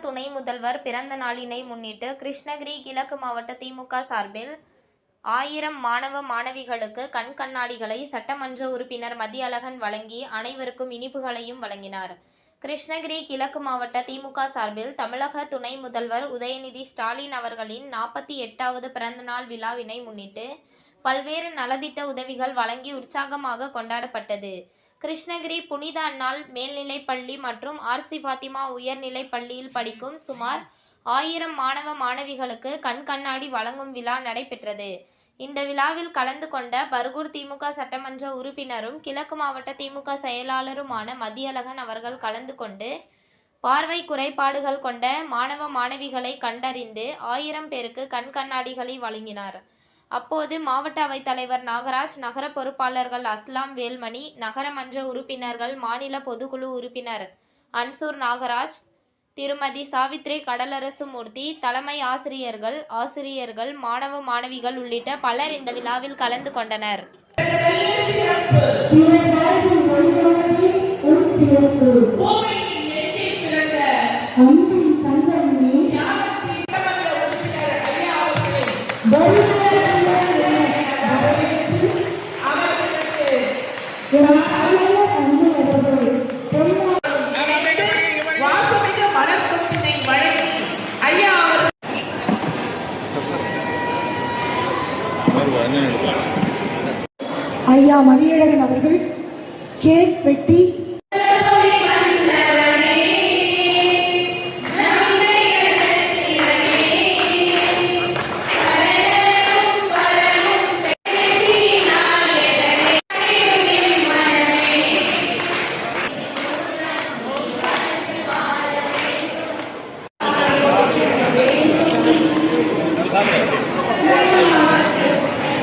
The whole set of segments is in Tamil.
துணை முதல்வர் பிறந்த நாளினை முன்னிட்டு கிருஷ்ணகிரி கிழக்கு மாவட்ட திமுக சார்பில் 1000 மாணவ மாணவிகளுக்கு கண் கண்ணாடிகளை சட்டமன்ற உறுப்பினர் மதியழகன் வழங்கி அனைவருக்கும் இனிப்புகளையும் வழங்கினார். கிருஷ்ணகிரி கிழக்கு மாவட்ட திமுக சார்பில் தமிழக துணை முதல்வர் உதயநிதி ஸ்டாலின் அவர்களின் 48வது பிறந்தநாள் விழாவினை முன்னிட்டு பல்வேறு நலத்திட்ட உதவிகள் வழங்கி உற்சாகமாக கொண்டாடப்பட்டது. கிருஷ்ணகிரி புனித அன்னாள் மேல்நிலைப் பள்ளி மற்றும் ஆர்சி பாத்திமா உயர்நிலைப் பள்ளியில் படிக்கும் சுமார் 1000 மாணவ மாணவிகளுக்கு கண் கண்ணாடி வழங்கும் விழா நடைபெற்றது. இந்த விழாவில் கலந்து கொண்ட பர்கூர் திமுக சட்டமன்ற உறுப்பினரும் கிழக்கு மாவட்ட திமுக செயலாளருமான மதியழகன் அவர்கள் கலந்து கொண்டு பார்வை குறைபாடுகள் கொண்ட மாணவ மாணவிகளை கண்டறிந்து 1000 பேருக்கு கண் கண்ணாடிகளை வழங்கினார். அப்போது மாவட்ட அவைத்தலைவர் நாகராஜ், நகர பொறுப்பாளர்கள் அஸ்லாம் வேல்மணி, நகரமன்ற உறுப்பினர்கள், மாநில பொதுக்குழு உறுப்பினர் அன்சூர் நாகராஜ், திருமதி சாவித்ரி கடலரசு மூர்த்தி, தலைமை ஆசிரியர்கள், மாணவ மாணவிகள் உள்ளிட்ட பலர் இந்த விழாவில் கலந்து கொண்டனர். ஐயா மதியழகன் அவர்கள் கேக் வெட்டி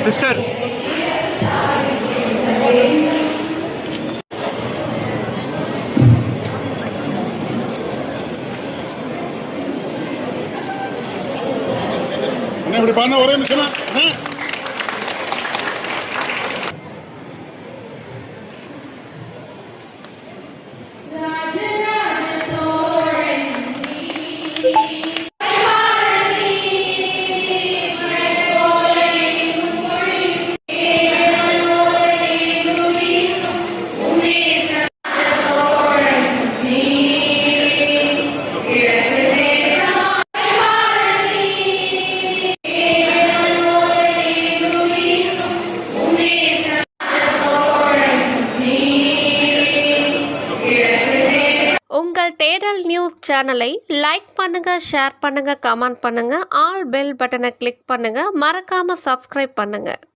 மிஸ்டர் இப்படி பண்ண ஒரே நிமிஷம் உங்கள் தேடல் நியூஸ் சேனலை லைக் பண்ணுங்க, ஷேர் பண்ணுங்க, கமெண்ட் பண்ணுங்க, ஆல் பெல் பட்டனை கிளிக் பண்ணுங்க, மறக்காம சப்ஸ்கிரைப் பண்ணுங்க.